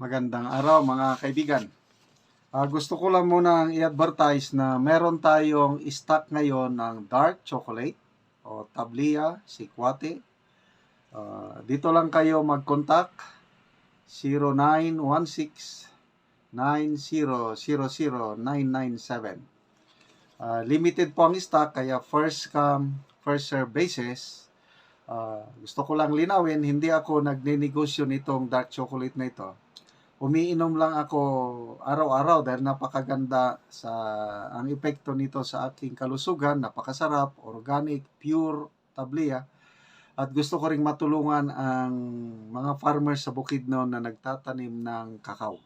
Magandang araw mga kaibigan. Gusto ko lang munang i-advertise na meron tayong stock ngayon ng dark chocolate o Tablia, Sikwate. Dito lang kayo mag-contact 0916-9000-997. Limited po ang stock kaya first come, first serve basis. Gusto ko lang linawin, hindi ako nagninegosyo nitong dark chocolate na ito. Umiinom lang ako araw-araw dahil napakaganda ang epekto nito sa aking kalusugan, napakasarap, organic, pure Tablia. At gusto ko ring matulungan ang mga farmers sa Bukidnon na nagtatanim ng kakao.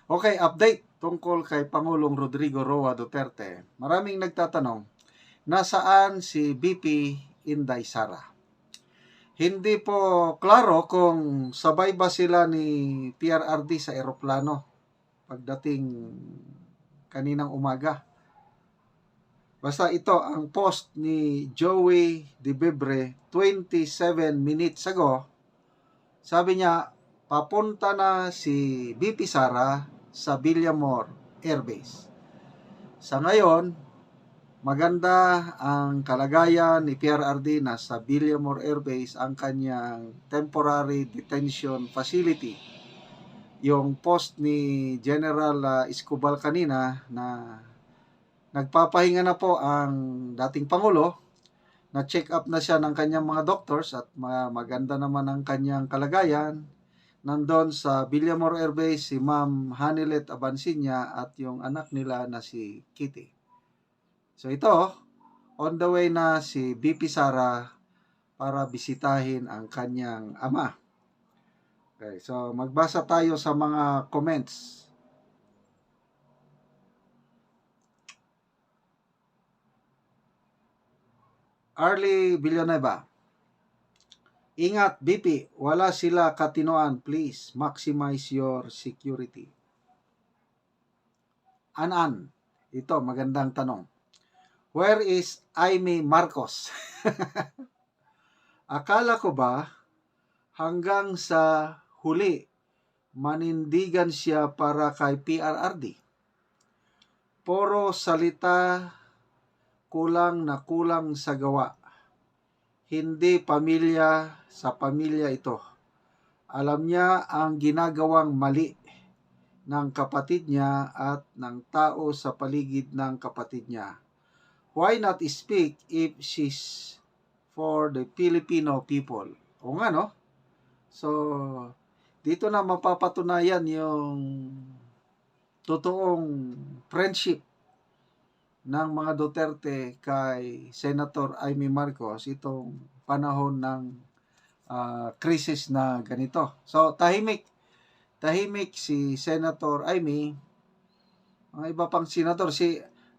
Okay, update tungkol kay Pangulong Rodrigo Roa Duterte. Maraming nagtatanong, nasaan si BP Inday Sara? Hindi po klaro kung sabay ba sila ni PRRD sa eroplano pagdating kaninang umaga. Basta ito ang post ni Joey De Bebre 27 minutes ago. Sabi niya, papunta na si BP Sara sa Villamor Air Base. Sa ngayon, maganda ang kalagayan ni PRRD na sa Villamor Air Base ang kanyang temporary detention facility. Yung post ni General Escobar kanina na nagpapahinga na po ang dating Pangulo, na check up na siya ng kanyang mga doctors at maganda naman ang kanyang kalagayan. Nandun sa Villamor Air Base si Ma'am Hanilet Abansinya at yung anak nila na si Kitty. So ito, on the way na si BP Sara para bisitahin ang kanyang ama. Okay, so magbasa tayo sa mga comments. Arlie Villanueva, ingat BP, wala sila katinoan, please maximize your security. Anan, ito magandang tanong. Where is Amy Marcos? Akala ko ba hanggang sa huli manindigan siya para kay PRRD? Puro salita, kulang na kulang sa gawa. Hindi pamilya sa pamilya ito. Alam niya ang ginagawang mali ng kapatid niya at ng tao sa paligid ng kapatid niya. Why not speak if she's for the Filipino people? O nga, no? So, dito na mapapatunayan yung totoong friendship ng mga Duterte kay Senator Amy Marcos itong panahon ng krisis na ganito. So, tahimik si Senator Amy. Ang iba pang senador,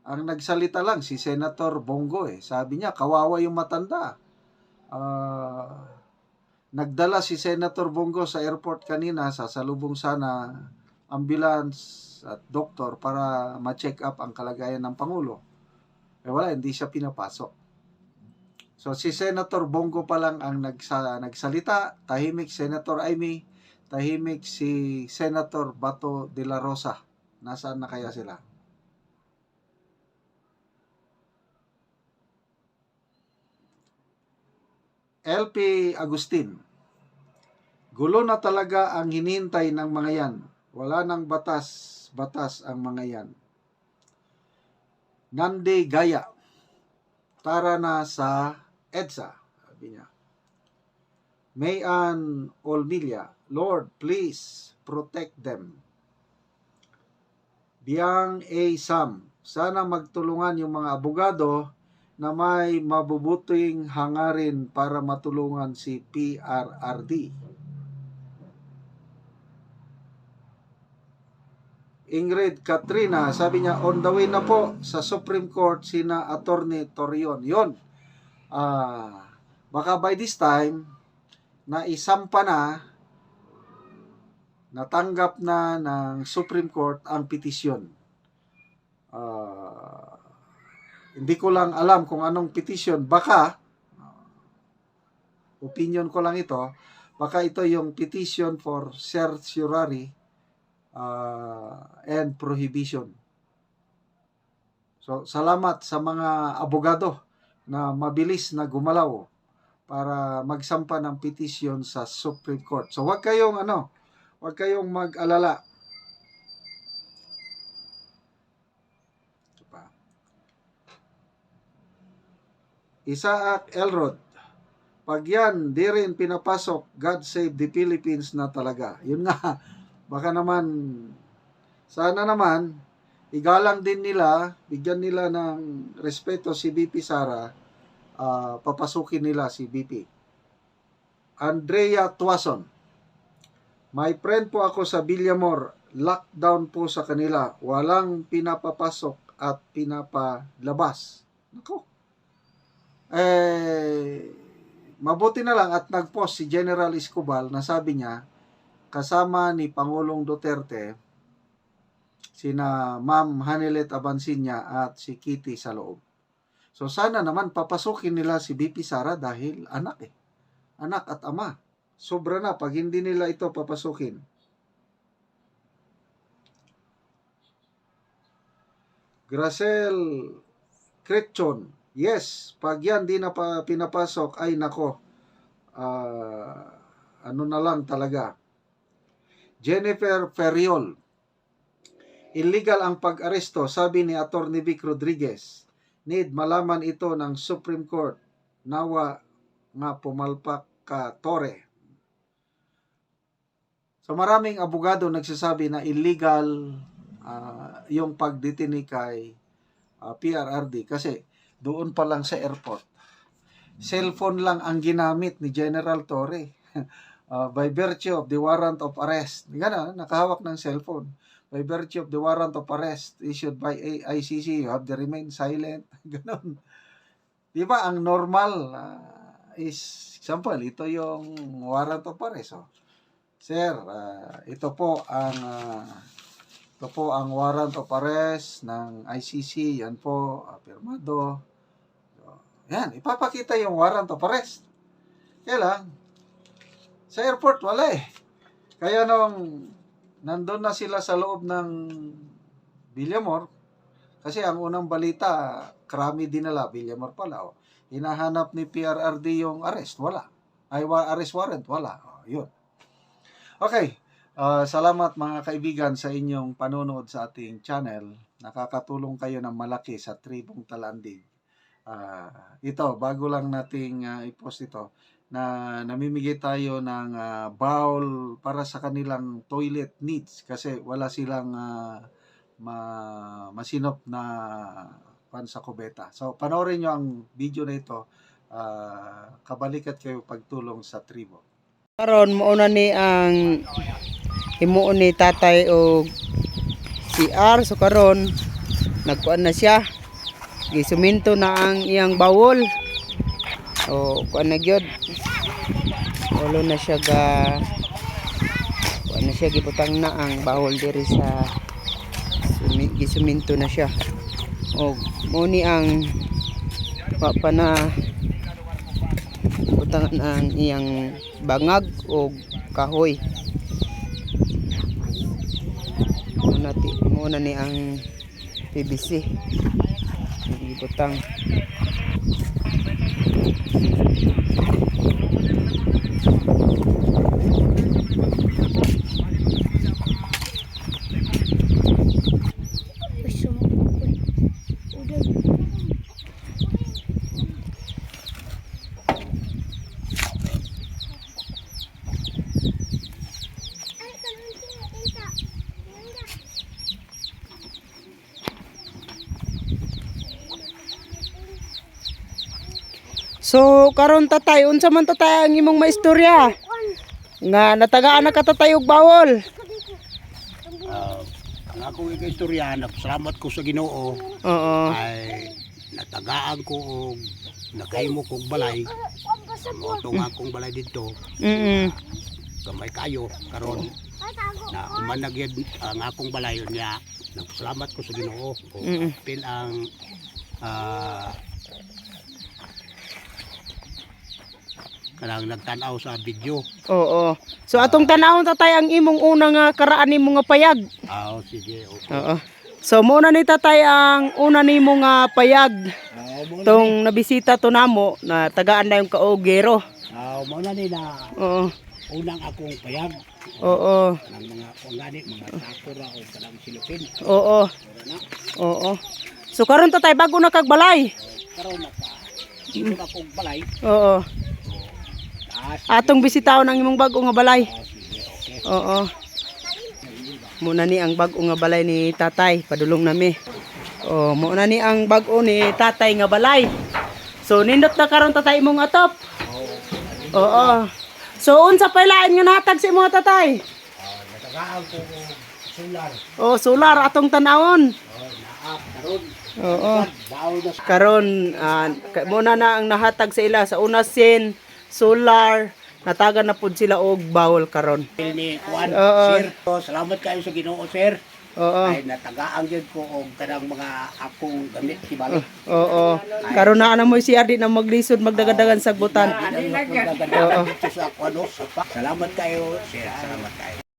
ang nagsalita lang si Senator Bongo Sabi niya, kawawa yung matanda. Nagdala si Senator Bongo sa airport kanina, sasalubong sana ambulance at doktor para ma-check up ang kalagayan ng Pangulo. Wala, hindi siya pinapasok. So si Senator Bongo pa lang ang nagsalita, tahimik Senator Amy, tahimik si Senator Bato de la Rosa. Nasaan na kaya sila? LP Agustin, gulo na talaga ang hinihintay ng mga yan. Wala nang batas ang mga yan. Nandi Gaya, tara na sa EDSA, sabi niya. Mayan Olmilla, Lord, please protect them. Biang A. Sam, sana magtulungan yung mga abogado na may mabubuting hangarin para matulungan si PRRD. Ingrid Katrina, sabi niya, on the way na po sa Supreme Court sina Attorney Torion. Yun. Baka by this time, naisampa na, natanggap na ng Supreme Court ang petisyon. Hindi ko lang alam kung anong petisyon. Baka, opinion ko lang ito, Baka ito yung petition for certiorari and prohibition. So, salamat sa mga abogado na mabilis na gumalaw para magsampa ng petition sa Supreme Court. So, wag kayong mag-alala. Isaac Elrod, pag yan, di rin pinapasok, God save the Philippines na talaga. Yun nga, baka naman, sana naman, igalang din nila, bigyan nila ng respeto si BP Sara, papasukin nila si BP. Andrea Tuason, my friend po ako sa Villamor, lockdown po sa kanila, walang pinapapasok at pinapalabas. Nako. Mabuti na lang at nag-post si General Escobar na sabi niya, kasama ni Pangulong Duterte, sina Ma'am Hanilet Abansinya at si Kitty sa loob. So sana naman papasukin nila si BP Sara dahil anak Anak at ama. Sobra na pag hindi nila ito papasukin. Gracel Cretchon, yes, pag yan di na pinapasok, ay nako, ano na lang talaga. Jennifer Ferriol, illegal ang pag-aresto, sabi ni Atty. Vic Rodriguez. Need malaman ito ng Supreme Court. Nawa nga pumalpak ka, Tore. So maraming abogado nagsasabi na illegal yung pagdetini kay PRRD kasi doon pa lang sa airport. Cellphone lang ang ginamit ni General Torre by virtue of the warrant of arrest. Gana, nakahawak ng cellphone. By virtue of the warrant of arrest issued by ICC, you have to remain silent. Ganon. Di ba, ang normal is, example, ito yung warrant of arrest. So, sir, ito po ang warrant of arrest ng ICC. Yan po, pirmado. So, yan, ipapakita yung warrant of arrest. Kaya lang, sa airport, wala eh. Kaya nung nandun na sila sa loob ng Villamor, kasi ang unang balita, krami dinala, Villamor pala. Oh. Hinahanap ni PRRD yung arrest, wala. Arrest warrant, wala. Oh, yun. Okay, salamat mga kaibigan sa inyong panonood sa ating channel. Nakakatulong kayo ng malaki sa Tribong Talandig. Ito, bago lang nating i-post ito, na namimigay tayo ng bowl para sa kanilang toilet needs kasi wala silang masinop na pan sa kubeta. So, panoorin nyo ang video na ito. Kabalikat kayo pagtulong sa tribo. Karon mauna ni ang himuon ni tatay o CR. So karon nagkuan na siya. Gisuminto na ang iyang bawol. O kuan na gyud. Walo na siya kuan na siya gibutang na ang bawol diri sa gisuminto na siya. O mo ni ang pa na butangan ang iyang bangag o kahoy. Muna ni ang PVC ibutang. So karon tatay, unsa man tatay ang imong maistorya? Nga natagaan na ka tatay og bawol. Ang akong istorya, salamat ko sa Ginoo. Oo. Ay natagaan ko og nakahimo kog balay. Motong akong balay dito. Gamay kayo karon na umanagyad ang akong balay niya. Nagpasalamat ko sa Ginoo. Pil ang kanang nagtanaw sa video. Oo. So atong tanawon tatay ang imong una nga karaan nimo nga payag. Sige, okay. Oo. So mo na ni tatay ang una nimo nga payag. Tong nabisita to namo na tagaan na yung kaogero. Mo na ni na Oo. unang akong payag. Oo. Kanang mga kungani, mga sakura o kanang silupin. Oo. Oo. So karon tatay bago na kag balay. Karon dito na akong balay. Oo. Atong bisitahon ang imong bag-o nga balay. Sige, okay. Oo. Muna ni ang bag-o nga balay ni tatay, padulong nami. Oh, muna ni ang bag-o ni tatay nga balay. So nindot na karon tatay imong atop. Oo. So unsa pailaan nga natag sa imong tatay? Natagaan ko solar. Oh, solar atong tanawon. Naap karon. Oo. Bawo na Karon muna na ang nahatag sa ila sa una sin solar natagan na pud sila og bawol karon. ni Juan, Oo. sir. So, salamat kayo sa Ginoo, sir. Oo. Ay natagaan gyud ko og kanang mga akong gamit kibalik. Oo. Karon na ana mo si Ardi na maglisod magdagadagan sa butan. Oo. Sa Salamat kayo, sir. Salamat kayo.